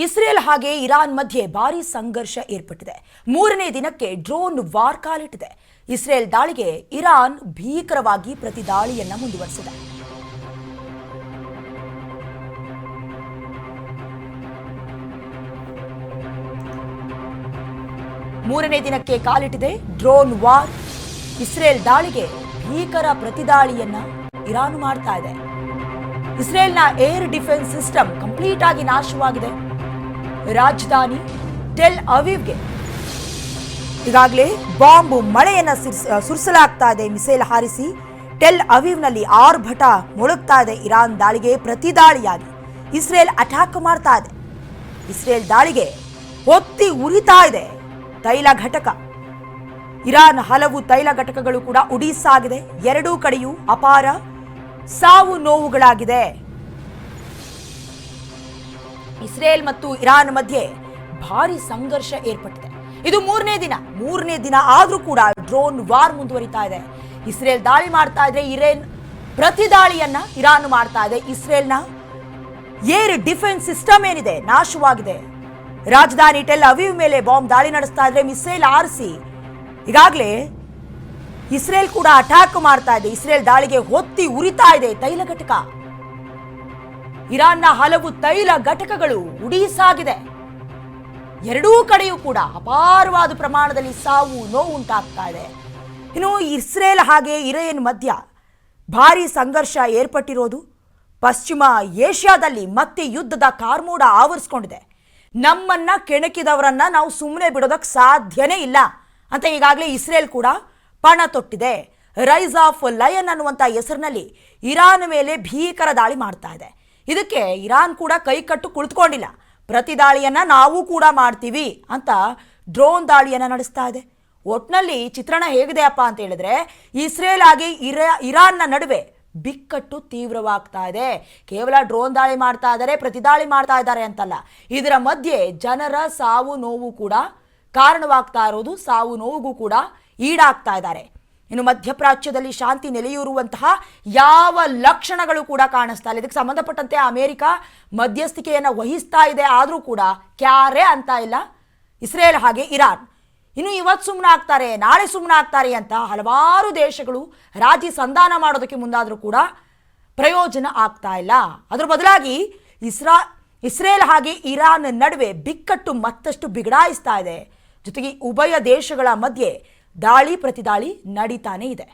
Israel ಹಾಗೆ Iran ಮಧ್ಯೆ ಭಾರೀ ಸಂಘರ್ಷ ಏರ್ಪಟ್ಟಿದೆ. ಮೂರನೇ ದಿನಕ್ಕೆ ಡ್ರೋನ್ ವಾರ್ ಕಾಲಿಟ್ಟಿದೆ. ಇಸ್ರೇಲ್ ದಾಳಿಗೆ ಇರಾನ್ ಭೀಕರವಾಗಿ ಪ್ರತಿದಾಳಿಯನ್ನ ಮುಂದುವರೆಸಿದೆ. ಮೂರನೇ ದಿನಕ್ಕೆ ಕಾಲಿಟ್ಟಿದೆ ಡ್ರೋನ್ ವಾರ್. ಇಸ್ರೇಲ್ ದಾಳಿಗೆ ಭೀಕರ ಪ್ರತಿದಾಳಿಯನ್ನ ಇರಾನ್ ಮಾಡ್ತಾ ಇದೆ. ಇಸ್ರೇಲ್ನ ಏರ್ ಡಿಫೆನ್ಸ್ ಸಿಸ್ಟಮ್ ಕಂಪ್ಲೀಟ್ ಆಗಿ ನಾಶವಾಗಿದೆ. ರಾಜಧಾನಿ ಟೆಲ್ ಅವೀವ್ಗೆ ಈಗಾಗಲೇ ಬಾಂಬ್ ಮಳೆಯನ್ನ ಸುರಿಸಲಾಗ್ತಾ ಇದೆ. ಮಿಸೈಲ್ ಹಾರಿಸಿ ಟೆಲ್ ಅವೀವ್ನಲ್ಲಿ ಆರ್ಭಟ ಮುಳುಗ್ತಾ ಇದೆ. ಇರಾನ್ ದಾಳಿಗೆ ಪ್ರತಿದಾಳಿಯಾಗಿ ಇಸ್ರೇಲ್ ಅಟ್ಯಾಕ್ ಮಾಡ್ತಾ ಇದೆ. ಇಸ್ರೇಲ್ ದಾಳಿಗೆ ಹೊತ್ತಿ ಉರಿತಾ ಇದೆ ತೈಲ ಘಟಕ. ಇರಾನ್ ಹಲವು ತೈಲ ಘಟಕಗಳು ಕೂಡ ಉಡೀಸಾಗಿದೆ. ಎರಡೂ ಕಡೆಯೂ ಅಪಾರ ಸಾವು ನೋವುಗಳಾಗಿದೆ. ಇಸ್ರೇಲ್ ಮತ್ತು ಇರಾನ್ ಮಧ್ಯೆ ಭಾರಿ ಸಂಘರ್ಷ ಏರ್ಪಟ್ಟಿದೆ. ಇದು ಮೂರನೇ ದಿನ ಆದ್ರೂ ಕೂಡ ಡ್ರೋನ್ ವಾರ್ ಮುಂದುವರಿತಾ ಇದೆ. ಇಸ್ರೇಲ್ ದಾಳಿ ಮಾಡ್ತಾ ಇದ್ರೆ ಇರಾನ್ ಪ್ರತಿದಾಳಿಯನ್ನ ಇರಾನ್ ಮಾಡ್ತಾ ಇದೆ. ಇಸ್ರೇಲ್ನ ಏರ್ ಡಿಫೆನ್ಸ್ ಸಿಸ್ಟಮ್ ಏನಿದೆ ನಾಶವಾಗಿದೆ. ರಾಜಧಾನಿ ಟೆಲ್ ಅವೀವ್ ಮೇಲೆ ಬಾಂಬ್ ದಾಳಿ ನಡೆಸ್ತಾ ಇದ್ರೆ ಮಿಸೈಲ್ ಆರಿಸಿ ಈಗಾಗಲೇ ಇಸ್ರೇಲ್ ಕೂಡ ಅಟ್ಯಾಕ್ ಮಾಡ್ತಾ ಇದೆ. ಇಸ್ರೇಲ್ ದಾಳಿಗೆ ಹೊತ್ತಿ ಉರಿತಾ ಇದೆ ತೈಲ ಘಟಕ. ಇರಾನ್ನ ಹಲವು ತೈಲ ಘಟಕಗಳು ಉಡೀಸಾಗಿದೆ. ಎರಡೂ ಕಡೆಯೂ ಕೂಡ ಅಪಾರವಾದ ಪ್ರಮಾಣದಲ್ಲಿ ಸಾವು ನೋವು ಉಂಟಾಗ್ತಾ ಇದೆ. ಇನ್ನು ಇಸ್ರೇಲ್ ಹಾಗೆ ಇರಾನ್ ಮಧ್ಯ ಭಾರಿ ಸಂಘರ್ಷ ಏರ್ಪಟ್ಟಿರೋದು ಪಶ್ಚಿಮ ಏಷ್ಯಾದಲ್ಲಿ ಮತ್ತೆ ಯುದ್ಧದ ಕಾರ್ಮೋಡ ಆವರಿಸಿಕೊಂಡಿದೆ. ನಮ್ಮನ್ನ ಕೆಣಕಿದವರನ್ನ ನಾವು ಸುಮ್ಮನೆ ಬಿಡೋದಕ್ಕೆ ಸಾಧ್ಯನೇ ಇಲ್ಲ ಅಂತ ಈಗಾಗಲೇ ಇಸ್ರೇಲ್ ಕೂಡ ಪಣ ತೊಟ್ಟಿದೆ. ರೈಸ್ ಆಫ್ ಲಯನ್ ಅನ್ನುವಂಥ ಹೆಸರಿನಲ್ಲಿ ಇರಾನ್ ಮೇಲೆ ಭೀಕರ ದಾಳಿ ಮಾಡ್ತಾ ಇದೆ. ಇದಕ್ಕೆ ಇರಾನ್ ಕೂಡ ಕೈ ಕಟ್ಟು ಕುಳಿತುಕೊಂಡಿಲ್ಲ. ಪ್ರತಿದಾಳಿಯನ್ನ ನಾವು ಕೂಡ ಮಾಡ್ತೀವಿ ಅಂತ ಡ್ರೋನ್ ದಾಳಿಯನ್ನ ನಡೆಸ್ತಾ ಇದೆ. ಒಟ್ನಲ್ಲಿ ಚಿತ್ರಣ ಹೇಗಿದೆ ಅಪ್ಪ ಅಂತ ಹೇಳಿದ್ರೆ ಇಸ್ರೇಲ್ ಆಗಿ ಇರಾನ್ನ ನಡುವೆ ಬಿಕ್ಕಟ್ಟು ತೀವ್ರವಾಗ್ತಾ ಇದೆ. ಕೇವಲ ಡ್ರೋನ್ ದಾಳಿ ಮಾಡ್ತಾ ಇದ್ದಾರೆ, ಪ್ರತಿದಾಳಿ ಮಾಡ್ತಾ ಇದ್ದಾರೆ ಅಂತಲ್ಲ, ಇದರ ಮಧ್ಯೆ ಜನರ ಸಾವು ನೋವು ಕೂಡ ಕಾರಣವಾಗ್ತಾ ಇರೋದು. ಸಾವು ನೋವಿಗೂ ಕೂಡ ಈಡಾಗ್ತಾ ಇದ್ದಾರೆ. ಇನ್ನು ಮಧ್ಯಪ್ರಾಚ್ಯದಲ್ಲಿ ಶಾಂತಿ ನೆಲೆಯೂರುವಂತಹ ಯಾವ ಲಕ್ಷಣಗಳು ಕೂಡ ಕಾಣಿಸ್ತಾ ಇಲ್ಲ. ಇದಕ್ಕೆ ಸಂಬಂಧಪಟ್ಟಂತೆ ಅಮೆರಿಕ ಮಧ್ಯಸ್ಥಿಕೆಯನ್ನು ವಹಿಸ್ತಾ ಇದೆ. ಆದರೂ ಕೂಡ ಕ್ಯಾರೆ ಅಂತ ಇಲ್ಲ ಇಸ್ರೇಲ್ ಹಾಗೆ ಇರಾನ್. ಇನ್ನು ಇವತ್ತು ಸುಮ್ಮನೆ ಆಗ್ತಾರೆ, ನಾಳೆ ಸುಮ್ಮನೆ ಆಗ್ತಾರೆ ಅಂತ ಹಲವಾರು ದೇಶಗಳು ರಾಜಿ ಸಂಧಾನ ಮಾಡೋದಕ್ಕೆ ಮುಂದಾದರೂ ಕೂಡ ಪ್ರಯೋಜನ ಆಗ್ತಾ ಇಲ್ಲ. ಅದರ ಬದಲಾಗಿ ಇಸ್ರೇಲ್ ಹಾಗೆ ಇರಾನ್ ನಡುವೆ ಬಿಕ್ಕಟ್ಟು ಮತ್ತಷ್ಟು ಬಿಗಡಾಯಿಸ್ತಾ ಇದೆ. ಜೊತೆಗೆ ಉಭಯ ದೇಶಗಳ ಮಧ್ಯೆ ದಾಳಿ ಪ್ರತಿದಾಳಿ ನಡೀತಾನೆ ಇದೆ.